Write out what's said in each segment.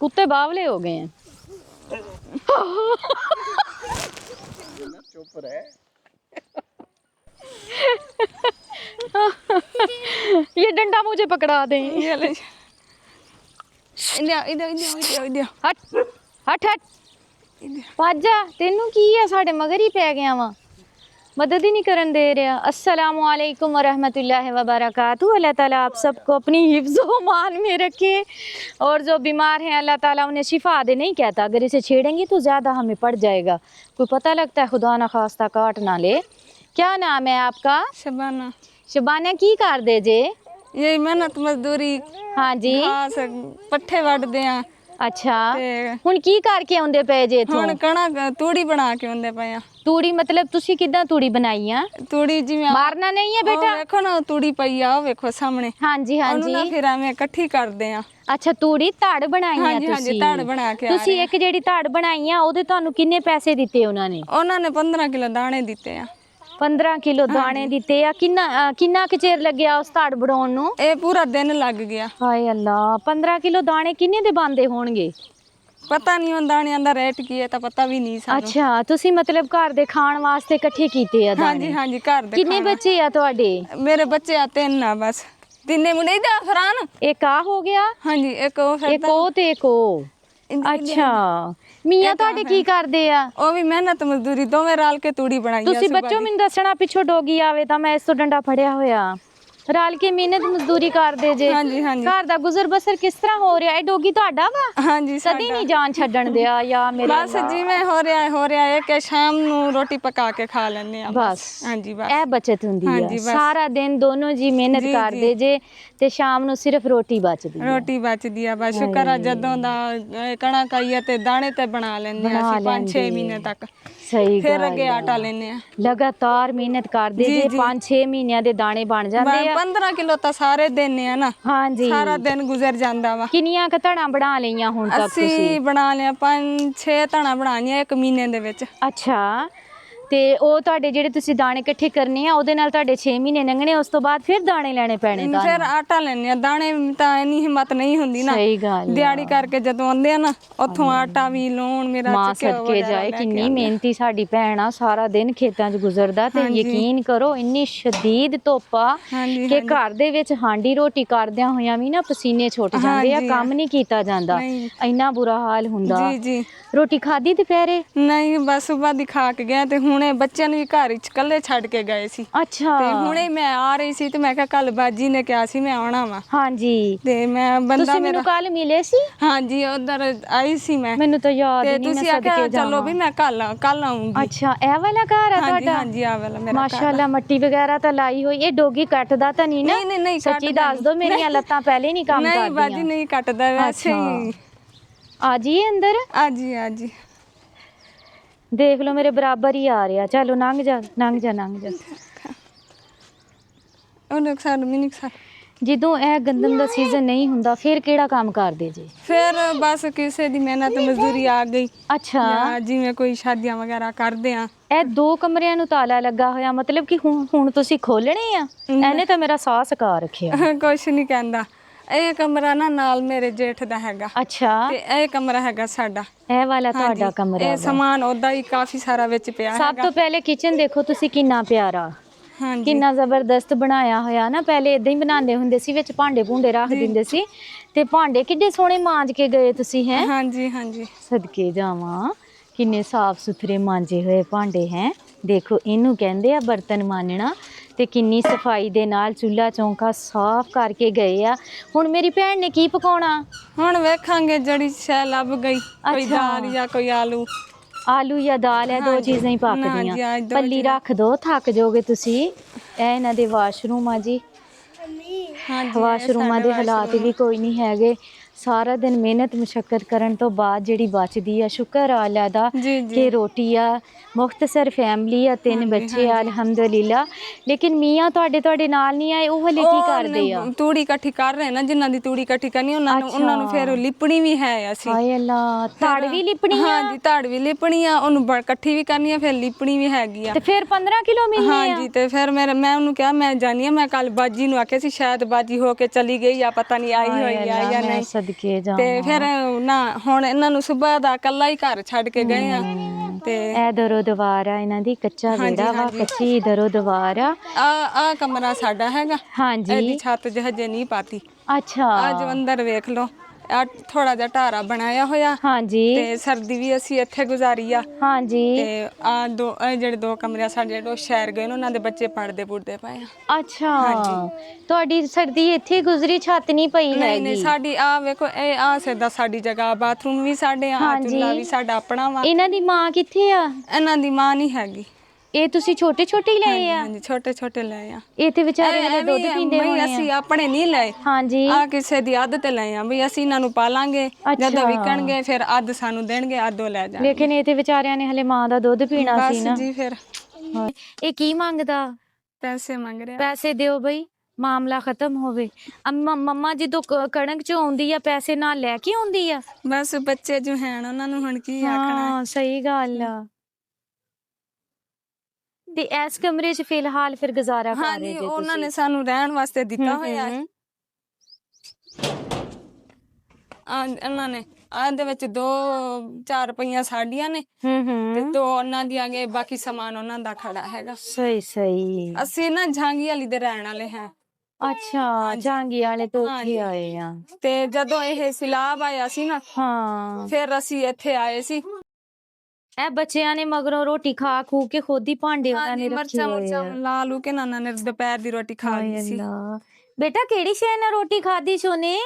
कुत्ते बावले हो गए हैं। चुप रहे। ये डंडा मुझे पकड़ा दे। ये ले इधर इधर इधर इधर हट हट हट ਭੱਜ ਜਾ, ਤੈਨੂੰ ਕੀ ਆ, ਸਾਡੇ ਮਗਰ ਹੀ ਪੈ ਗਿਆ ਵਾ, मदद ही नहीं करन दे रहा। अस्सलामु अलैकुम वरहमतुल्लाहि वबरकातुहू। अल्लाह ताला आप सबको अपनी हिफ्ज़ मान में रखे और जो बीमार हैं अल्लाह ताला उन्हें शिफा दे। नहीं कहता अगर इसे छेड़ेंगे तो ज़्यादा हमें पड़ जाएगा, कोई पता लगता है खुदा ना खास्ता काट ना ले। क्या नाम है आपका? शबाना। शबाना की कर दे जे? यही मेहनत मजदूरी। हाँ जी। घास पट्ठे वड्डदे आ। अच्छा ते हुण की करके आउंदे पे जे इथों? ਹੁਣ ਕਣਕ ਤੂੜੀ ਬਣਾ ਕੇ ਆਉਂਦੇ ਪਏ ਆ। तूड़ी मतलब तुसी किदां तूड़ी बनाई आ? ਤੂੜੀ ਜਿਵੇਂ मारना नहीं है बेटा? ਉਹ ਵੇਖੋ ਨਾ ਤੂੜੀ ਪਈ ਆ, ਉਹ ਵੇਖੋ ਸਾਹਮਣੇ। हाँ जी हाँ ਉਹਨੂੰ ਨਾ जी। ਫਿਰ ਐਵੇਂ ਇਕੱਠੀ ਕਰਦੇ ਆ। ਅੱਛਾ ਤੂੜੀ ਧੜ ਬਣਾਈ ਆ ਹਾਂਜੀ ਹਾਂਜੀ ਤੁਸੀਂ? ਧੜ ਬਣਾ ਕੇ ਆ ਤੁਸੀਂ ਰਹੇ ਇੱਕ ਜਿਹੜੀ ਧੜ ਬਣਾਈ ਆ ਉਹਦੇ ਤੁਹਾਨੂੰ ਕਿੰਨੇ ਪੈਸੇ ਦਿੱਤੇ ਉਹਨਾਂ ਨੇ? ਆ। ਉਹਨਾਂ ਨੇ 15 ਕਿਲੋ ਦਾਣੇ ਦਿੱਤੇ ਆ। 15 ਕਿਲੋ ਦਾਣੇ ਦਿੱਤੇ ਆ। ਕਿੰਨਾ ਕੁ ਚਿਰ ਲੱਗਿਆ ਉਸ ਧੜ ਬਣਾਉਣ ਨੂੰ? ਇਹ ਪੂਰਾ ਦਿਨ ਲੱਗ ਗਿਆ। ਹਾਏ ਅੱਲਾ, 15 ਕਿਲੋ ਦਾਣੇ ਕਿੰਨੇ ਦੇ ਬਣਦੇ ਹੋਣਗੇ? ਪਤਾ ਨਹੀਂ ਉਹ ਦਾਣਿਆਂ ਦਾ ਰੇਟ ਕੀ ਹੈ ਤਾਂ ਪਤਾ ਵੀ ਨਹੀਂ ਸਾਨੂੰ। ਅੱਛਾ ਤੁਸੀਂ ਮਤਲਬ ਘਰ ਦੇ ਖਾਣ ਵਾਸਤੇ ਇਕੱਠੇ ਕੀਤੇ ਆ ਦਾਣੇ? ਹਾਂਜੀ ਹਾਂਜੀ ਘਰ ਦੇ ਕਿੰਨੇ ਬੱਚੇ ਆ ਤੁਹਾਡੇ? ਮੇਰੇ ਬੱਚੇ ਆ 3 ਆ ਬਸ। ਤਿੰਨੇ ਮੁੰਡੇ ਦਾ ਫਰਾਨ। ਇੱਕ ਆ ਹੋ ਗਿਆ? ਹਾਂਜੀ ਇੱਕ ਉਹ ਫਿਰ ਇੱਕ ਉਹ ਤੇ ਇੱਕ ਉਹ। ਅੱਛਾ ਮੀਆਂ ਤੁਹਾਡੇ ਕੀ ਕਰਦੇ ਆ? ਉਹ ਵੀ ਮਿਹਨਤ ਮਜ਼ਦੂਰੀ ਦੋਵੇਂ ਰਲ ਕੇ ਤੂੜੀ ਬਣਾਈ ਆ। ਤੁਸੀਂ ਬੱਚੋ ਮੈਨੂੰ ਦੱਸਣਾ ਪਿੱਛੋਂ ਡੋਗੀ ਆਵੇ ਤਾਂ ਮੈਂ ਇਸ ਤੋਂ ਡੰਡਾ ਫੜਿਆ ਹੋਇਆ। ਰਲ ਕੇ ਮਿਹਨਤ ਮਜ਼ਦੂਰੀ ਕਰਦੇ ਜੇ। ਹਾਂਜੀ ਹਾਂਜੀ ਘਰ ਦਾ ਗੁਜ਼ਰ ਬਸਰ ਕਿਸ ਤਰ੍ਹਾਂ ਹੋ ਰਿਹਾ? ਇਹ ਡੋਗੀ ਤੁਹਾਡਾ ਵਾ? ਹਾਂਜੀ ਕਦੀ ਨਹੀਂ ਜਾਨ ਛੱਡਣ ਦਿਆ ਯਾ ਮੇਰੇ? ਬਸ ਜਿਵੇਂ ਹੋ ਰਿਹਾ ਹੈ ਕਿ ਸ਼ਾਮ ਨੂੰ ਰੋਟੀ ਪਕਾ ਕੇ ਖਾ ਲੈਂਦੇ ਆ ਬਸ ਹਾਂਜੀ ਬਸ ਇਹ ਬਚਤ ਹੁੰਦੀ ਹਾਂਜੀ, ਆ। ਬਸ। ਸਾਰਾ ਦਿਨ ਦੋਨੋਂ ਜੀ ਮਿਹਨਤ ਜੀ, ਕਰਦੇ ਜੇ ਤੇ ਸ਼ਾਮ ਨੂੰ ਸਿਰਫ ਰੋਟੀ ਬਚਦੀ ਆ। ਰੋਟੀ ਬਚਦੀ ਆ ਬਸ। ਸ਼ੁਕਰ ਆ ਜਦੋਂ ਦਾ ਕਣਕ ਆਈ ਆ ਤੇ ਦਾਣੇ ਤੇ ਬਣਾ ਲੈਂਦੇ ਆ ਅਸੀਂ 5-6 ਮਹੀਨੇ ਤੱਕ। ਸਹੀ ਫਿਰ ਗੱਲ ਅੱਗੇ ਆ। ਆਟਾ ਲੈਂਦੇ ਆ। ਲਗਾਤਾਰ ਮਿਹਨਤ ਕਰਦੇ ਜੇ 5-6 ਮਹੀਨਿਆਂ ਦੇ ਦਾਣੇ ਬਣ ਜਾਂਦੇ ਆ। 15 ਕਿਲੋ ਤਾਂ ਸਾਰੇ ਦਿੰਨੇ ਆ ਨਾ। ਹਾਂਜੀ ਸਾਰਾ ਦਿਨ ਗੁਜ਼ਰ ਜਾਂਦਾ ਵਾ। ਕਿੰਨੀਆਂ ਕੁ ਧੜਾਂ ਬਣਾ ਲਈਆਂ ਹੁਣ ਤੱਕ ਤੁਸੀਂ? ਅਸੀਂ ਬਣਾ ਲਿਆ 5-6 ਧਾਣਾ ਬਣਾਈਆਂ 1 ਮਹੀਨੇ ਦੇ ਵਿੱਚ। ਅੱਛਾ ਤੇ ਉਹ ਤੁਹਾਡੇ ਜਿਹੜੇ ਤੁਸੀਂ ਦਾਣੇ ਇਕੱਠੇ ਕਰਨੇ ਆ ਉਹਦੇ ਨਾਲ ਤੁਹਾਡੇ 6 ਮਹੀਨੇ ਲੰਘਣੇ, ਉਸ ਤੋਂ ਬਾਅਦ ਫਿਰ ਦਾਣੇ ਲੈਣੇ ਪੈਣੇ ਤਾਂ? ਫਿਰ ਆਟਾ ਲੈਣੇ ਆ। ਦਾਣੇ ਤਾਂ ਇੰਨੀ ਹਿੰਮਤ ਨਹੀਂ ਹੁੰਦੀ ਨਾ। ਸਹੀ ਗੱਲ ਆ। ਦਿਹਾੜੀ ਕਰਕੇ ਜਦੋਂ ਆਉਂਦੇ ਆ ਨਾ ਉੱਥੋਂ ਆਟਾ ਵੀ ਲੋਨ ਮੇਰਾ ਮਾਂ ਚੱਕਿਆ ਸਦਕੇ ਜਾਏ, ਕਿੰਨੀ ਮਿਹਨਤੀ ਸਾਡੀ ਭੈਣ ਆ। ਸਾਰਾ ਦਿਨ ਖੇਤਾਂ 'ਚ ਗੁਜ਼ਰਦਾ ਤੇ ਯਕੀਨ ਕਰੋ ਇੰਨੀ ਸ਼ਦੀਦ ਧੁੱਪ ਆ ਹਾਂਜੀ ਕਿ ਘਰ ਦੇ ਵਿੱਚ ਹਾਂਡੀ ਰੋਟੀ ਕਰਦਿਆਂ ਹੋਇਆਂ ਵੀ ਨਾ ਪਸੀਨੇ ਛੁੱਟ ਜਾਂਦੇ ਆ, ਕੰਮ ਨਹੀਂ ਕੀਤਾ ਜਾਂਦਾ, ਇੰਨਾ ਬੁਰਾ ਹਾਲ ਹੁੰਦਾ। ਜੀ ਜੀ ਰੋਟੀ ਖਾਧੀ ਦੁਪਹਿਰੇ? ਨਹੀਂ ਬਸ ਸੁਬਾਹ ਦੀ ਖਾ ਕੇ ਗਿਆ ਤੇ ਹੁਣੇ ਬੱਚਿਆਂ ਨੂੰ ਵੀ ਘਰ ਵਿੱਚ ਇਕੱਲੇ ਛੱਡ ਕੇ ਗਏ ਸੀ। ਅੱਛਾ ਤੇ ਹੁਣੇ ਮੈਂ ਆ ਰਹੀ ਸੀ ਤੇ ਮੈਂ ਕਿਹਾ ਕੱਲ ਬਾਜੀ ਨੇ ਕਿਹਾ ਸੀ ਮੈਂ ਆਉਣਾ ਵਾ। ਹਾਂਜੀ ਤੇ ਮੈਂ ਬੰਦਾ ਤੁਸੀਂ ਮੈਨੂੰ ਕੱਲ ਮਿਲੇ ਸੀ? ਹਾਂਜੀ ਉਧਰ ਆਈ ਸੀ ਮੈਂ। ਮੈਨੂੰ ਤਾਂ ਯਾਦ ਤੇ ਹੀ ਨਹੀਂ, ਤੁਸੀਂ ਮੈਂ ਆਖਿਆ ਸਦਕੇ ਚਲੋ ਜਾਵਾਂ। ਵੀ ਮੈਂ ਕੱਲ ਆਉਂਗੀ। ਅੱਛਾ ਇਹ ਵਾਲਾ ਘਰ ਆ ਹਾਂਜੀ ਤੁਹਾਡਾ? ਹਾਂਜੀ ਆ ਵਾਲਾ ਮੇਰਾ ਘਰ। ਮਾਸ਼ਾਅੱਲਾ ਮੱਟੀ ਵਗੈਰਾ ਤਾਂ ਲਾਈ ਹੋਈ। ਇਹ ਡੋਗੀ ਕੱਟਦਾ ਤਾਂ ਨਹੀਂ ਨਾ? ਨਹੀਂ ਨਹੀਂ ਸੱਚੀ ਦੱਸ ਦੋ, ਮੇਰੀਆਂ ਲੱਤਾਂ ਪਹਿਲੇ ਨਹੀਂ ਕੰਮ ਨਹੀਂ ਕਰਦੀਆਂ। ਬਾਜੀ ਨਹੀਂ ਕੱਟਦਾ ਵੈਸੇ ਹੀ। ਆ ਜੀ ਅੰਦਰ। ਆਜੀ ਆਜੀ ਦੇਖ ਲਓ ਮੇਰੇ ਬਰਾਬਰ ਹੀ ਆ ਰਿਹਾ। ਚਲੋ ਲੰਘ ਜਾ ਲੰਘ ਜਾ ਲੰਘ ਜਾ। ਉਹ ਨੁਕਸਾਨ ਵੀ ਨੁਕਸਾਨ। ਜਦੋਂ ਇਹ ਗੰਦਮ ਦਾ ਸੀਜ਼ਨ ਨਹੀਂ ਹੁੰਦਾ ਫਿਰ ਕਿਹੜਾ ਕੰਮ ਕਰਦੇ ਜੀ? ਫਿਰ ਬਸ ਕਿਸੇ ਦੀ ਮਿਹਨਤ ਮਜ਼ਦੂਰੀ ਆ ਗਈ। ਅੱਛਾ ਜਾਂ ਜਿਵੇਂ ਕੋਈ ਸ਼ਾਦੀਆਂ ਵਗੈਰਾ ਕਰਦੇ ਆ। ਇਹ 2 ਕਮਰਿਆਂ ਨੂੰ ਤਾਲਾ ਲੱਗਾ ਹੋਇਆ, ਮਤਲਬ ਕਿ ਹੁਣ ਤੁਸੀਂ ਖੋਲਣੇ ਆ? ਇਹਨੇ ਤਾਂ ਮੇਰਾ ਸਾਹ ਸਕਾ ਰੱਖਿਆ। ਕੁਛ ਨਹੀਂ ਕਹਿੰਦਾ। ਇਹ ਕਮਰਾ ਨਾ ਨਾਲ ਮੇਰੇ ਜੇਠ ਦਾ ਹੈਗਾ ਅੱਛਾ ਤੇ ਇਹ ਕਮਰਾ ਹੈਗਾ ਸਾਡਾ। ਇਹ ਵਾਲਾ ਤੁਹਾਡਾ ਕਮਰਾ ਇਹ ਵਾ। ਸਮਾਨ ਉਹਦਾ ਹੀ ਕਾਫੀ ਸਾਰਾ ਵਿੱਚ ਪਿਆ ਸਭ ਹੈਗਾ। ਤੋਂ ਪਹਿਲੇ ਕਿਚਨ ਦੇਖੋ ਤੁਸੀਂ ਕਿੰਨਾ ਪਿਆਰਾ, ਹਾਂਜੀ ਕਿੰਨਾ ਜ਼ਬਰਦਸਤ ਬਣਾਇਆ ਹੋਇਆ ਨਾ। ਪਹਿਲੇ ਇਦਾਂ ਹੀ ਬਣਾਉਂਦੇ ਹੁੰਦੇ ਸੀ, ਵਿੱਚ ਭਾਂਡੇ ਭੂੰਡੇ ਰੱਖ ਦਿੰਦੇ ਸੀ ਤੇ ਭਾਂਡੇ ਕਿੱਡੇ ਸੋਹਣੇ ਮਾਂਜ ਕੇ ਗਏ ਤੁਸੀਂ। ਹੈ ਹਾਂਜੀ ਹਾਂਜੀ ਸਦਕੇ ਜਾਵਾਂ, ਕਿੰਨੇ ਸਾਫ ਸੁਥਰੇ ਮਾਂਜੇ ਹੋਏ ਭਾਂਡੇ ਹੈ। ਦੇਖੋ ਇਹਨੂੰ ਕਹਿੰਦੇ ਆ ਬਰਤਨ ਮਾਂਜਣਾ। ਤੇ ਕਿੰਨੀ ਸਫਾਈ ਦੇ ਨਾਲ ਚੁੱਲ੍ਹਾ ਚੌਂਕਾ ਸਾਫ ਕਰਕੇ ਗਏ ਆ। ਹੁਣ ਮੇਰੀ ਭੈਣ ਨੇ ਕੀ ਪਕਾਉਣਾ? ਹੁਣ ਵੇਖਾਂਗੇ ਜਿਹੜੀ ਸ਼ੈ ਲੱਭ ਗਈ, ਕੋਈ ਦਾਲ ਜਾਂ ਕੋਈ ਆਲੂ। ਆਲੂ ਜਾਂ ਦਾਲ ਹੈ, 2 ਚੀਜ਼ਾਂ ਹੀ ਪੱਕਦੀਆਂ। ਪੱਲੀ ਰੱਖ ਦੋ, ਥੱਕ ਜਾਓਗੇ ਤੁਸੀਂ। ਇਹ ਇਹਨਾਂ ਦੇ ਵਾਸ਼ਰੂਮ ਆ ਜੀ। ਵਾਸ਼ਰੂਮਾਂ ਦੇ ਹਾਲਾਤ ਵੀ ਕੋਈ ਨਹੀਂ ਹੈਗੇ। ਸਾਰਾ ਦਿਨ ਮਿਹਨਤ ਮੁਸ਼ੱਕਤ ਕਰਨ ਤੋਂ ਬਾਅਦ ਜਿਹੜੀ ਬਚਦੀ ਆ, ਸ਼ੁਕਰ ਆ ਅੱਲਾ ਦਾ ਕਿ ਰੋਟੀ ਆ। ਮੁਖਤਸਰ ਫੈਮਿਲੀ ਆ, 3 ਬੱਚੇ ਆ ਅਲਹਮਦੁਲਿਲਾ। ਲੇਕਿਨ ਮੀਆਂ ਤੁਹਾਡੇ ਨਾਲ ਨਹੀਂ ਆਏ? ਉਹ ਹਲੇ ਕੀ ਕਰਦੇ ਆ? ਤੂੜੀ ਇਕੱਠੀ ਕਰ ਰਹੇ ਨਾ, ਜਿਨ੍ਹਾਂ ਦੀ ਤੂੜੀ ਇਕੱਠੀ ਕਰਨੀ ਉਹਨਾਂ ਨੂੰ ਫਿਰ ਲਿਪਣੀ ਵੀ ਹੈ। ਅਸੀਂ ਹਾਏ ਅੱਲਾ, ਧੜ ਵੀ ਲਿਪਣੀ ਆ? ਹਾਂਜੀ ਧੜ ਵੀ ਲਿਪਣੀ ਆ, ਉਹਨੂੰ ਇਕੱਠੀ ਵੀ ਕਰਨੀ ਆ, ਫਿਰ ਲਿਪਣੀ ਵੀ ਹੈਗੀ ਆ। ਤੇ ਫਿਰ 15 ਕਿਲੋ ਮਿਲਨੇ ਆ? ਹਾਂਜੀ ਤੇ ਫਿਰ ਮੈਂ ਉਹਨੂੰ ਕਿਹਾ ਮੈਂ ਜਾਣੀ ਆ। ਮੈਂ ਕੱਲ ਬਾਜੀ ਨੂੰ ਆਖਿਆ ਸੀ ਸ਼ਾਇਦ ਬਾਜੀ ਹੋ ਕੇ ਚਲੀ ਗਈ ਆ, ਪਤਾ ਨਹੀਂ ਆਈ ਹੋਈ ਆ ਜਾਂ ਨਹੀਂ। ਕੇ ਜਾ ਤੇ ਫਿਰ ਨਾ ਹੁਣ ਇਹਨਾਂ ਨੂੰ ਸਵੇਰ ਦਾ ਇਕੱਲਾ ਹੀ ਘਰ ਛੱਡ ਕੇ ਗਏ ਆ ਤੇ ਇਹ ਦਰੋ ਦਵਾਰਾ ਇਹਨਾਂ ਦੀ ਕੱਚਾ ਵਿਹੜਾ ਵਾ, ਕੱਚੀ ਦਰੋ ਦਵਾਰਾ। ਆ ਕਮਰਾ ਸਾਡਾ ਹੈਗਾ, ਹਾਂਜੀ ਇਹਦੀ ਛੱਤ ਹਜੇ ਨਹੀਂ ਪਾਤੀ। ਅੱਛਾ ਆ ਜੋ ਅੰਦਰ ਵੇਖ ਲਓ, ਆ ਥੋੜਾ ਜਿਹਾ ਢਾਰਾ ਬਣਾਇਆ ਹੋਇਆ ਹਾਂਜੀ ਤੇ ਸਰਦੀ ਵੀ ਅਸੀਂ ਇੱਥੇ ਗੁਜ਼ਾਰੀ ਆ। ਹਾਂਜੀ ਤੇ ਆ ਇਹ ਜਿਹੜੇ 2 ਕਮਰੇ ਸਾਡੇ ਜਿਹੜੇ ਸ਼ਹਿਰ ਗਏ ਨੇ, ਉਹਨਾਂ ਦੇ ਬੱਚੇ ਪੜਦੇ ਪੁੜਦੇ ਪਏ ਆ। ਅੱਛਾ ਤੁਹਾਡੀ ਸਰਦੀ ਇੱਥੇ ਗੁਜ਼ਰੀ, ਛੱਤ ਨਹੀਂ ਪਈ ਨਹੀਂ ਹੈਗੀ? ਸਾਡੀ ਆ ਵੇਖੋ, ਇਹ ਆ ਸਿੱਧਾ ਸਾਡੀ ਜਗ੍ਹਾ, ਬਾਥਰੂਮ ਵੀ ਸਾਡੇ ਆ, ਚੁੱਲ੍ਹਾ ਵੀ ਸਾਡਾ ਆਪਣਾ ਵਾ। ਇਹਨਾਂ ਦੀ ਮਾਂ ਕਿੱਥੇ ਆ? ਇਹਨਾਂ ਦੀ ਮਾਂ ਨਹੀਂ ਹੈਗੀ। ਇਹ ਤੁਸੀਂ ਛੋਟੇ ਛੋਟੇ ਹੀ ਲਏ ਆ? ਹਾਂਜੀ ਛੋਟੇ ਛੋਟੇ ਲਏ ਆ। ਇਹ ਤੇ ਵਿਚਾਰੇ ਹਲੇ ਦੁੱਧ ਪੀਂਦੇ ਹੋਣੇ ਆ। ਅਸੀਂ ਆਪਣੇ ਨਹੀਂ ਲਏ, ਹਾਂਜੀ ਆ ਕਿਸੇ ਦੀ ਅੱਧ ਤੇ ਲਏ ਆ ਵੀ ਅਸੀਂ ਇਹਨਾਂ ਨੂੰ ਪਾਲਾਂਗੇ, ਜਦੋਂ ਵਿਕਣਗੇ ਫਿਰ ਅੱਧ ਸਾਨੂੰ ਦੇਣਗੇ, ਅੱਧੋ ਲੈ ਜਾਣਗੇ। ਲੇਕਿਨ ਇਹ ਤੇ ਵਿਚਾਰਿਆਂ ਨੇ ਹਲੇ ਮਾਂ ਦਾ ਦੁੱਧ ਪੀਣਾ ਸੀ ਨਾ। ਬਸ ਜੀ ਫਿਰ ਇਹ ਕੀ ਮੰਗਦਾ? ਪੈਸੇ ਮੰਗ ਰਿਹਾ। ਪੈਸੇ ਦਿਓ ਬਈ, ਮਾਮਲਾ ਖਤਮ ਹੋਵੇ। ਮੰਮਾ ਜਦੋਂ ਕਣਕ ਚ ਆਉਂਦੀ ਆ ਪੈਸੇ ਨਾਲ ਲੈ ਕੇ ਆਉਂਦੀ ਆ। ਬਸ ਬੱਚੇ ਜੋ ਹਨ ਉਹਨਾਂ ਨੂੰ ਹੁਣ ਕੀ ਆਖਣਾ। ਹਾਂ ਸਹੀ ਗੱਲ ਆ। ਤੇ ਇਸ ਕਮਰੇ 'ਚ ਫਿਲਹਾਲ ਫਿਰ ਗੁਜ਼ਾਰਾ ਕਰ ਰਹੇ ਜੇ ਉਹਨਾਂ ਨੇ ਸਾਨੂੰ ਰਹਿਣ ਵਾਸਤੇ ਦਿੱਤਾ ਹੋਇਆ ਹੈ। ਇਹਨਾਂ ਨੇ ਇਹਦੇ ਵਿੱਚ 2-4 ਰੁਪਈਆ ਸਾਡੀਆਂ ਨੇ ਤੇ 2 ਉਹਨਾਂ ਦੀਆਂ ਗਏ, ਬਾਕੀ ਸਮਾਨ ਉਹਨਾਂ ਦਾ ਖੜਾ ਹੈਗਾ। ਸਹੀ ਸਹੀ। ਅਸੀਂ ਨਾ ਝਾਂਗੀ ਵਾਲੀ ਦੇ ਰਹਿਣ ਵਾਲੇ ਹਾਂ। ਅੱਛਾ ਝਾਂਗੀ ਵਾਲੇ ਤੋਂ ਉੱਥੇ ਆਏ ਆ। ਤੇ ਜਦੋਂ ਇਹ ਸੈਲਾਬ ਆਇਆ ਸੀ ਨਾ, ਹਾਂ ਫਿਰ ਅਸੀਂ ਇੱਥੇ ਆਏ ਸੀ। ਇਹ ਬੱਚਿਆਂ ਨੇ ਮਗਰੋਂ ਰੋਟੀ ਖਾ ਖੂ ਕੇ ਖੁਦ ਹੀ ਭਾਂਡੇ ਉਹਨਾਂ ਨੇ ਰੱਖੇ ਹੋਏ ਆ। ਲਾ ਲੂ ਕੇ ਨਾਨਾ ਨੇ ਦੁਪਹਿਰ ਦੀ ਰੋਟੀ ਖਾ ਲਈ ਸੀ। ਬੇਟਾ ਕਿਹੜੀ ਸ਼ੈ ਨਾਲ ਰੋਟੀ ਖਾਦੀ ਸੋਨੇ?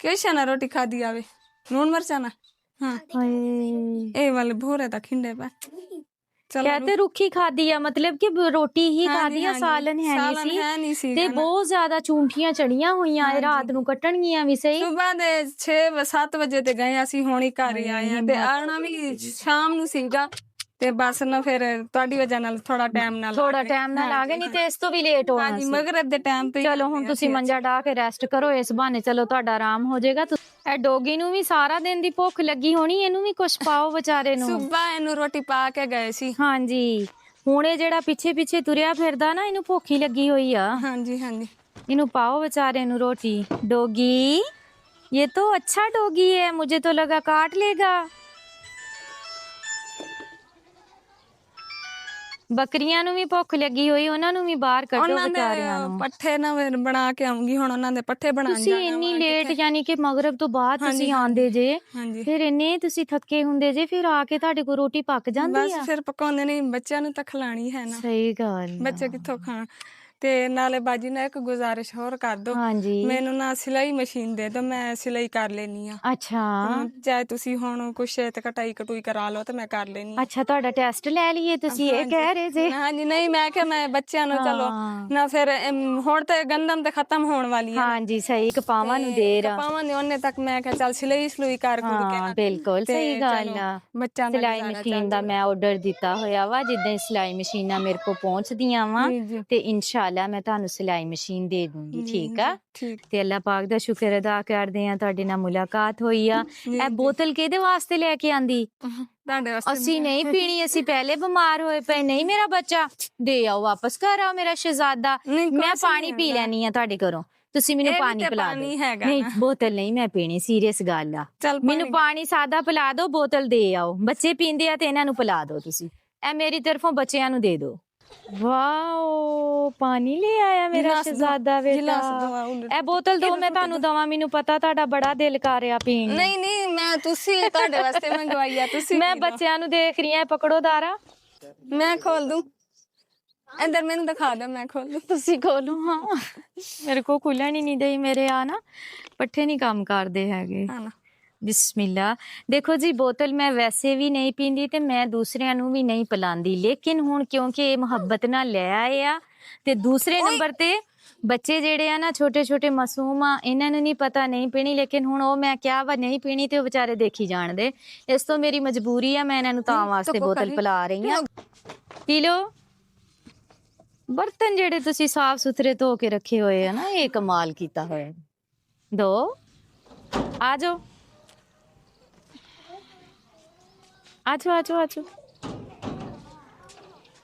ਕਿਹੜੀ ਸ਼ੈ ਨਾਲ ਰੋਟੀ ਖਾਦੀ ਆਵੇ? ਲੂਣ ਮਿਰਚਾਂ ਨਾਲ। ਹਾਂ ਇਹ ਵਾਲੇ ਭੋਰੇ ਦਾ ਖਿੰਡੇ ਪਾ कहते रुखी खादी आ, मतलब कि रोटी ही खादी आ, सालन है नहीं सी ते बहुत ज्यादा चूंठियां चढ़ियां हुईयां रात ਨੂੰ ਕੱਟਣਗੀਆਂ ਵੀ ਸਹੀ। ਸਵੇਰ ਦੇ 6-7 ਵਜੇ ਤੇ ਗਏ ਅਸੀਂ, ਹੁਣ ਹੀ ਘਰ ਆਏ ਆ ਤੇ ਆਣਾ ਵੀ ਸ਼ਾਮ ਨੂੰ ਸੀਗਾ ਤੇ ਬਸ ਨਾ ਫਿਰ ਤੁਹਾਡੀ ਵਜ੍ਹਾ ਨਾਲ ਥੋੜਾ ਟਾਈਮ ਨਾਲ ਆ ਗਏ, ਨਹੀਂ ਤੇ ਇਸ ਤੋਂ ਵੀ ਲੇਟ ਹੋਣਾ ਸੀ। ਮਗਰਿਬ ਦੇ ਟਾਈਮ ਤੇ ਚਲੋ ਹੁਣ ਤੁਸੀਂ ਮੰਜਾ ਢਾ ਕੇ ਰੈਸਟ ਕਰੋ, ਇਸ ਬਹਾਨੇ ਚਲੋ ਤੁਹਾਡਾ ਆਰਾਮ ਹੋ ਜਾਏਗਾ। ਇਹ ਡੋਗੀ ਨੂੰ ਵੀ ਸਾਰਾ ਦਿਨ ਦੀ ਭੁੱਖ ਲੱਗੀ ਹੋਣੀ, ਇਹਨੂੰ ਵੀ ਕੁਛ ਪਾਓ ਵਿਚਾਰੇ ਨੂੰ। ਸਵੇਰ ਇਹਨੂੰ ਰੋਟੀ ਪਾ ਕੇ ਗਏ ਸੀ। ਹਾਂਜੀ ਹੁਣ ਇਹ ਜਿਹੜਾ ਪਿੱਛੇ ਪਿੱਛੇ ਤੁਰਿਆ ਫਿਰਦਾ ਨਾ, ਇਹਨੂੰ ਭੁੱਖ ਹੀ ਲੱਗੀ ਹੋਈ ਆ। ਹਾਂਜੀ ਹਾਂਜੀ ਇਹਨੂੰ ਪਾਓ ਵਿਚਾਰੇ ਨੂੰ ਰੋਟੀ। डॉगी ये तो अच्छा डॉगी है, मुझे तो लगा काट लेगा। ਬੱਕਰੀਆਂ ਨੂੰ ਵੀ ਭੁੱਖ ਲੱਗੀ ਹੋਈ, ਉਹਨਾਂ ਨੂੰ ਵੀ ਬਾਹਰ ਕੱਢੋ ਵਿਚਾਰਿਆਂ ਨੂੰ। ਪੱਠੇ ਨਾ ਬਣਾ ਕੇ ਆਉਂਗੀ ਹੁਣ, ਉਹਨਾਂ ਦੇ ਪੱਠੇ ਬਣਾਉਣ ਜਾਣਾ। ਤੁਸੀਂ ਇੰਨੀ ਲੇਟ ਯਾਨੀ ਕਿ ਮਗਰਬ ਤੋਂ ਬਾਅਦ ਤੁਸੀਂ ਆਂਦੇ ਜੇ, ਫਿਰ ਇੰਨੇ ਤੁਸੀਂ ਥੱਕੇ ਹੁੰਦੇ ਜੇ, ਫਿਰ ਆ ਕੇ ਤੁਹਾਡੇ ਕੋਲ ਰੋਟੀ ਪੱਕ ਜਾਂਦੀ ਆ? ਬਸ ਫਿਰ ਪਕਾਉਂਦੇ ਨਹੀਂ, ਬੱਚਿਆਂ ਨੂੰ ਤਾਂ ਖਿਲਾਣੀ ਹੈ ਨਾ। ਸਹੀ ਗੱਲ। ਬੱਚੇ ਕਿੱਥੋਂ ਖਾਣ। ਤੇ ਨਾਲੇ ਬਾਜੀ ਨੇ ਇੱਕ ਗੁਜ਼ਾਰਿਸ਼ ਹੋਰ ਕਰ ਦੋ, ਮੈਨੂੰ ਨਾ ਸਿਲਾਈ ਮਸ਼ੀਨ ਦੇ ਦੋ, ਮੈਂ ਸਿਲਾਈ ਕਰ ਲੈਣੀ ਆ। ਅੱਛਾ ਚਾਹੇ ਤੁਸੀਂ ਹੁਣ ਕੁਛ ਤੇ ਕਟਾਈ ਕਟੂਈ ਕਰਾ ਲਓ ਤੇ ਮੈਂ ਕਰ ਲੈਣੀ। ਅੱਛਾ ਤੁਹਾਡਾ ਟੈਸਟ ਲੈ ਲਈਏ ਤੁਸੀਂ, ਇਹ ਕਹਿ ਰਹੇ ਜੇ? ਹਾਂਜੀ ਨਹੀਂ, ਮੈਂ ਕਿਹਾ ਮੈਂ ਬੱਚਿਆਂ ਨੂੰ ਚਲੋ ਨਾ, ਫਿਰ ਹੁਣ ਤੇ ਗੰਦਮ ਤੇ ਖਤਮ ਹੋਣ ਵਾਲੀ ਹੈ। ਹਾਂਜੀ ਸਹੀ, ਕਪਾਵਾਂ ਨੂੰ ਦੇਰ ਆ, ਕਪਾਵਾਂ ਨੇ ਉਹਨੇ ਤੱਕ ਮੈਂ ਕਿਹਾ ਚੱਲ ਸਿਲਾਈ ਸਲੂਈ ਕਰ ਕੁੜ ਕੇ ਨਾ। ਬਿਲਕੁਲ ਸਹੀ ਗੱਲ ਆ। ਬੱਚਿਆਂ ਦਾ ਸਿਲਾਈ ਮਸ਼ੀਨ ਦਾ ਮੈਂ ਆਰਡਰ ਦਿੱਤਾ ਹੋਇਆ ਵਾ, ਜਿੱਦਾਂ ਸਿਲਾਈ ਮਸ਼ੀਨਾਂ ਮੇਰੇ ਕੋਲ ਪਹੁੰਚਦੀਆਂ ਵਾ ਤੇ ਇਨਸ਼ਾਅੱਲਾ ਮੈਂ ਤੁਹਾਨੂੰ ਸਿਲਾਈ ਮਸ਼ੀਨ ਦੇ ਦੂੰਗੀ। ਠੀਕ ਆ? ਤੇ ਅੱਲਾਹ ਪਾਕ ਦਾ ਸ਼ੁਕਰ ਅਦਾ ਕਰਦੇ ਆ ਤੁਹਾਡੇ ਨਾਲ ਮੁਲਾਕਾਤ ਹੋਈ ਆ। ਇਹ ਬੋਤਲ ਕਿਹਦੇ ਵਾਸਤੇ ਲੈ ਕੇ ਆਂਦੀ? ਅਸੀਂ ਨਹੀਂ ਪੀਣੀ, ਅਸੀਂ ਪਹਿਲੇ ਬਿਮਾਰ ਹੋਏ ਪਏ। ਨਹੀਂ ਮੇਰਾ ਬੱਚਾ, ਦੇ ਆਓ ਵਾਪਸ, ਕਰ ਆਓ ਮੇਰਾ ਸ਼ਹਿਜ਼ਾਦਾ। ਮੈਂ ਪਾਣੀ ਪੀ ਲੈਣੀ ਆ ਤੁਹਾਡੇ ਘਰੋਂ, ਤੁਸੀਂ ਮੈਨੂੰ ਪਾਣੀ ਪਿਲਾ ਦਿਓ। ਨਹੀਂ ਬੋਤਲ ਨਹੀਂ ਮੈਂ ਪੀਣੀ, ਸੀਰੀਅਸ ਗੱਲ ਆ। ਮੈਨੂੰ ਪਾਣੀ ਸਾਦਾ ਪਿਲਾ ਦਿਓ, ਬੋਤਲ ਦੇ ਆਓ। ਬੱਚੇ ਪੀਂਦੇ ਆ ਤੇ ਇਹਨਾਂ ਨੂੰ ਪਿਲਾ ਦਿਓ ਤੁਸੀਂ। ਇਹ ਮੇਰੀ ਤਰਫੋਂ ਬੱਚਿਆਂ ਨੂੰ ਦੇ ਦਿਓ। ਵਾਓ ਪਾਣੀ ਲੈ ਆਇਆ ਮੇਰਾ ਸ਼ਹਿਜ਼ਾਦਾ ਬੇਟਾ। ਇਹ ਬੋਤਲ ਦੋ ਮੈਂ ਤੁਹਾਨੂੰ ਦਵਾਂ, ਮੈਨੂੰ ਪਤਾ ਤੁਹਾਡਾ ਬੜਾ ਦਿਲ ਕਰ ਰਿਹਾ ਪੀਣ ਨੂੰ। ਨਹੀਂ ਨਹੀਂ ਮੈਂ ਤੁਸੀਂ ਤੁਹਾਡੇ ਵਾਸਤੇ ਮੰਗਵਾਈ ਆ, ਤੁਸੀਂ। ਮੈਂ ਬੱਚਿਆਂ ਨੂੰ ਦੇਖ ਰਹੀ ਆ, ਪਕੜੋ ਦਾਰਾ। ਮੈਂ ਖੋਲ ਦੂੰ, ਅੰਦਰ ਮੈਨੂੰ ਦਿਖਾ ਦਿਓ, ਮੈਂ ਖੋਲ ਦੂੰ। ਤੁਸੀਂ ਖੋਲੋ। ਹਾਂ ਮੇਰੇ ਕੋ ਖੁੱਲਣ ਹੀ ਨਹੀਂ ਦਈ, ਮੇਰੇ ਆ ਨਾ ਪੱਠੇ ਨਹੀਂ ਕੰਮ ਕਰਦੇ ਹੈਗੇ। ਬਿਸਮਿल्ला। देखो जी बोतल मैं वैसे भी नहीं पींदी ਤੇ ਮੈਂ ਦੂਸਰਿਆਂ ਨੂੰ ਵੀ ਨਹੀਂ ਪਿਲਾਉਂਦੀ, ਲੇਕਿਨ ਹੁਣ ਕਿਉਂਕਿ ਇਹ ਮੁਹੱਬਤ ਨਾਲ ਲੈ ਆਏ ਆ ਤੇ ਦੂਸਰੇ ਨੰਬਰ ਤੇ ਬੱਚੇ ਜਿਹੜੇ ਆ ਨਾ ਛੋਟੇ ਛੋਟੇ ਮਾਸੂਮ ਆ, ਇਹਨਾਂ ਨੂੰ ਨਹੀਂ ਪਤਾ ਨਹੀਂ ਪੀਣੀ, ਲੇਕਿਨ ਹੁਣ ਉਹ ਮੈਂ ਕਿਹਾ ਵਾ ਨਹੀਂ ਪੀਣੀ ਤੇ ਉਹ ਵਿਚਾਰੇ ਦੇਖੀ ਜਾਣਦੇ। ਇਸ ਤੋਂ ਮੇਰੀ ਮਜਬੂਰੀ ਆ, ਮੈਂ ਇਹਨਾਂ ਨੂੰ ਤਾਂ ਵਾਸਤੇ ਬੋਤਲ ਪਿਲਾ ਰਹੀ ਆ। ਪੀ ਲਓ। ਬਰਤਨ ਜਿਹੜੇ ਤੁਸੀਂ ਸਾਫ ਸੁਥਰੇ ਧੋ ਕੇ ਰੱਖੇ ਹੋਏ ਆ ਨਾ, ਇਹ ਕਮਾਲ ਕੀਤਾ ਹੋਇਆ। ਦੋ ਆ ਜਾਓ, आजो आजो आजो।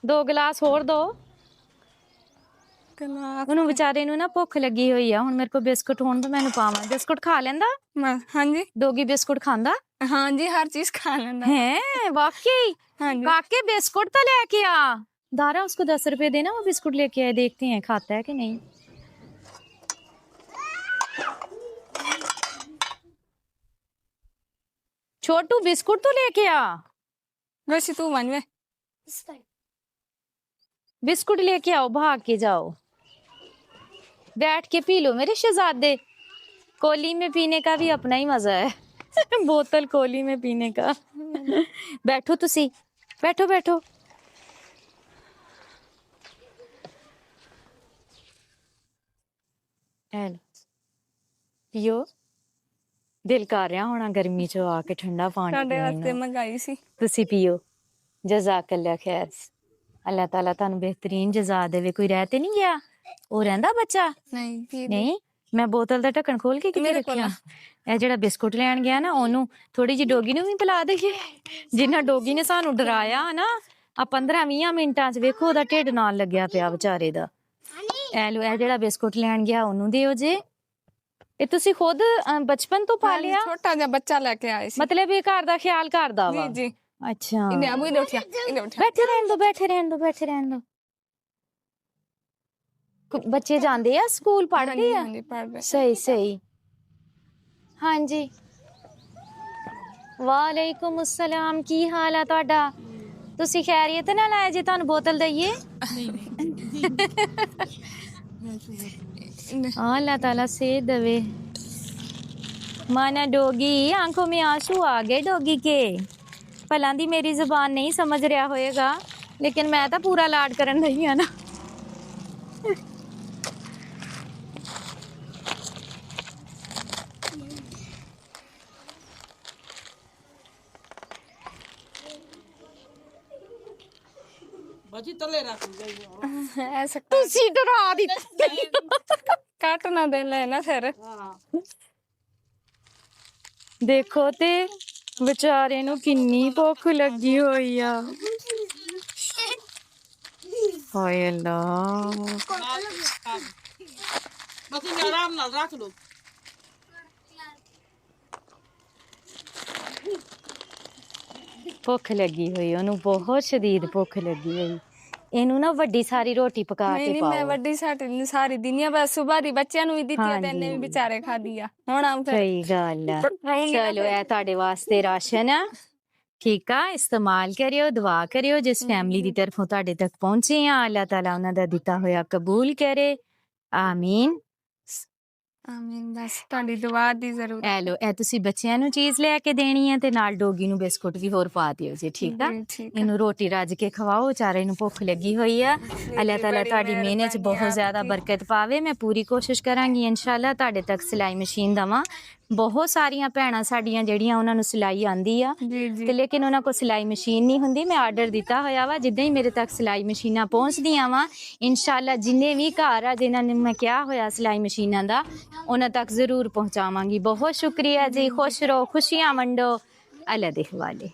2 गिलास होर दो। ਉਹਨੂੰ ਵਿਚਾਰੇ ਨੂੰ ਨਾ ਭੁੱਖ ਲੱਗੀ ਹੋਈ ਆ। ਹੁਣ ਮੇਰੇ ਕੋਲ ਬਿਸਕੁਟ ਹੋਣ ਤਾਂ ਮੈਨੂੰ ਪਾਵਾਂ। ਬਿਸਕੁਟ ਖਾ ਲੈਂਦਾ? ਹਾਂਜੀ ਡੋਗੀ ਬਿਸਕੁਟ ਖਾਂਦਾ? ਹਾਂਜੀ ਹਰ ਚੀਜ਼ खा लेना है वाकई। हाँ जी काके बिस्कुट तो लेके आ। दारा उसको 10 रुपए देना, वो बिस्कुट लेके आए, देखते हैं खाता है कि नहीं। छोटू बिस्कुट तो लेके आ। वैसे तू बन वे बिस्कुट लेके आओ, भाग के जाओ, बैठ के पी लो मेरे शहजादे। कोली में पीने का भी अपना ही मजा है। बोतल कोली में पीने का। बैठो तुसी, बैठो बैठो। पियो, दिल कर रहा होना गर्मी चो आके ठंडा पानी ਸਾਡੇ पीने ਵਾਸਤੇ ਨੂੰ। ਮੰਗਾਈ ਸੀ तुसी पियो। जज़ाकल्ला खैर। अल्लाह ताला ਤੁਹਾਨੂੰ बेहतरीन जज़ा देवे। कोई रह ते नहीं गया? ਉਹ ਰਹਿੰਦਾ ਬੱਚਾ? ਨਹੀਂ ਪੀ ਨਹੀਂ, ਮੈਂ ਬੋਤਲ ਦਾ ਢੱਕਣ ਖੋਲ ਕੇ ਕਿੱਥੇ ਮੇਰੇ ਕੋਲ ਰੱਖਿਆ? ਇਹ ਜਿਹੜਾ ਬਿਸਕੁਟ ਲੈਣ ਗਿਆ ਨਾ, ਉਹਨੂੰ ਥੋੜੀ ਜਿਹੀ ਡੋਗੀ ਨੂੰ ਵੀ ਪਿਲਾ ਦੇਈਏ। ਜਿੰਨਾ ਡੋਗੀ ਨੇ ਸਾਨੂੰ ਡਰਾਇਆ ਨਾ ਆ 15-20 ਮਿੰਟਾਂ 'ਚ, ਵੇਖੋ ਉਹਦਾ ਢਿੱਡ ਨਾਲ ਲੱਗਿਆ ਪਿਆ ਵਿਚਾਰੇ ਦਾ। ਐ ਲੋ, ਇਹ ਜਿਹੜਾ ਬਿਸਕੁਟ ਲੈਣ ਗਿਆ ਉਹਨੂੰ ਦਿਓ ਜੇ। ਇਹ ਤੁਸੀਂ ਖੁਦ ਬਚਪਨ ਤੋਂ ਪਾਲਿਆ? ਛੋਟਾ ਜਿਹਾ ਬੱਚਾ ਲੈ ਕੇ ਆਏ ਸੀ ਮਤਲਬ ਇਹ ਘਰ ਦਾ ਖਿਆਲ ਕਰਦਾ ਵਾ? ਜੀ ਜੀ ਅੱਛਾ, ਇਹਨੇ ਅਬੂ ਇਹਨੇ ਉਠਿਆ ਇਹਨੇ ਉਠਿਆ ਬੈਠੇ ਰਹਿਣ ਦੋ, ਬੈਠੇ ਰਹਿਣ ਦੋ, ਬੈਠੇ ਰਹਿਣ ਦੋ। ਬੱਚੇ ਜਾਂਦੇ ਆ ਸਕੂਲ, ਪੜ੍ਹਦੇ ਆ? ਹਾਂਜੀ ਪੜ ਰਹੇ ਸਹੀ ਸਹੀ। ਹਾਂਜੀ, ਵਾਲੇਕੁਮ अस्सलाम। ਕੀ ਹਾਲ ਆ ਤੁਹਾਡਾ? ਤੁਸੀਂ ਖੈਰੀਅਤ ਨਾਲ ਆਏ ਜੇ? ਤੁਹਾਨੂੰ ਬੋਤਲ ਦਈਏ? अल्लाह ताला सेहत दवे। माना डोगी, आंखों में आंसू आ गए डोगी के। भला दी मेरी जुबान नहीं समझ रहा होएगा, लेकिन मैं तो पूरा लाड करन रही हाँ ना। ऐसा तुसी डरा दित्ती। ਕੱਟ ਨਾ ਦੇ ਲੈ ਨਾ ਫਿਰ देखो ते बेचारे नू किन्नी भुख लगी होई आ। हाय अल्लाह, आराम नाल रख लो। भुख लगी हुई ओनू, बहुत शदीद भुख लगी हुई। ਇਹਨੂੰ ਨਾ ਵੱਡੀ ਸਾਰੀ ਰੋਟੀ ਪਕਾ ਨਹੀਂ ਕੇ ਨਹੀਂ ਮੈਂ ਪਾਓ। ਵੱਡੀ ਸਾਰੀ ਦੁਨੀਆ ਬਸ ਸਵੇਰ ਦੀ ਬੱਚਿਆਂ ਨੂੰ ਵੀ ਦਿੱਤੀ ਆ ਤੇ ਇਹਨੇ ਵੀ ਵਿਚਾਰੇ ਖਾਧੀ ਆ। ਹੁਣ ਆ ਫਿਰ ਸਹੀ ਗੱਲ ਆ। ਚਲੋ ਇਹ ਤੁਹਾਡੇ ਵਾਸਤੇ ਰਾਸ਼ਨ ਆ, ਠੀਕ ਆ? ਇਸਤੇਮਾਲ ਕਰਿਓ, ਦੁਆ ਕਰਿਓ। ਜਿਸ ਫੈਮਿਲੀ ਦੀ ਤਰਫੋਂ ਤੁਹਾਡੇ ਤੱਕ ਪਹੁੰਚੇ ਆ, ਅੱਲਾਹ ਤਾਲਾ ਉਹਨਾਂ ਦਾ ਦਿੱਤਾ ਹੋਇਆ ਕਬੂਲ ਕਰੇ, ਆਮੀਨ ਆਮੀਨ। ਬਸ ਤੁਹਾਡੀ ਦੁਆ ਦੀ ਜ਼ਰੂਰਤ ਐ ਲੋ, ਇਹ ਤੁਸੀਂ ਬੱਚਿਆਂ ਨੂੰ ਚੀਜ਼ ਲੈ ਕੇ ਦੇਣੀ ਹੈ ਤੇ ਨਾਲ ਡੋਗੀ ਨੂੰ ਬਿਸਕੁਟ ਵੀ ਹੋਰ ਪਾ ਦਿਓ ਜੀ, ਠੀਕ ਆ? ਜੀ, ਠੀਕ ਆ। ਇਹਨੂੰ ਰੋਟੀ ਰੱਜ ਕੇ ਖਵਾਓ, ਵਿਚਾਰੇ ਨੂੰ ਭੁੱਖ ਲੱਗੀ ਹੋਈ ਆ। ਅੱਲਾਹ ਤਾਲਾ ਤੁਹਾਡੀ ਮਿਹਨਤ 'ਚ ਬਹੁਤ ਜ਼ਿਆਦਾ ਬਰਕਤ ਪਾਵੇ। ਮੈਂ ਪੂਰੀ ਕੋਸ਼ਿਸ਼ ਕਰਾਂਗੀ ਇਨਸ਼ਾਅੱਲਾ ਤੁਹਾਡੇ ਤੱਕ ਸਿਲਾਈ ਮਸ਼ੀਨ ਦਵਾਂ। ਬਹੁਤ ਸਾਰੀਆਂ ਭੈਣਾਂ ਸਾਡੀਆਂ ਜਿਹੜੀਆਂ ਉਹਨਾਂ ਨੂੰ ਸਿਲਾਈ ਆਂਦੀ ਆ ਜੀ ਜੀ ਤੇ ਲੇਕਿਨ ਉਹਨਾਂ ਕੋਲ ਸਿਲਾਈ ਮਸ਼ੀਨ ਨਹੀਂ ਹੁੰਦੀ। ਮੈਂ ਆਰਡਰ ਦਿੱਤਾ ਹੋਇਆ ਵਾ, ਜਿੱਦਾਂ ਹੀ ਮੇਰੇ ਤੱਕ ਸਿਲਾਈ ਮਸ਼ੀਨਾਂ ਪਹੁੰਚਦੀਆਂ ਵਾ ਇਨਸ਼ਾਅੱਲਾ ਜਿੰਨੇ ਵੀ ਘਰ ਆ ਜਿਨ੍ਹਾਂ ਨੇ ਮੈਂ ਕਿਹਾ ਹੋਇਆ ਸਿਲਾਈ ਮਸ਼ੀਨਾਂ ਦਾ, ਉਹਨਾਂ ਤੱਕ ਜ਼ਰੂਰ ਪਹੁੰਚਾਵਾਂਗੀ। ਬਹੁਤ ਸ਼ੁਕਰੀਆ ਜੀ। ਖੁਸ਼ ਰਹੋ, ਖੁਸ਼ੀਆਂ ਵੰਡੋ। ਅੱਲਾ ਦੇ ਹਵਾਲੇ।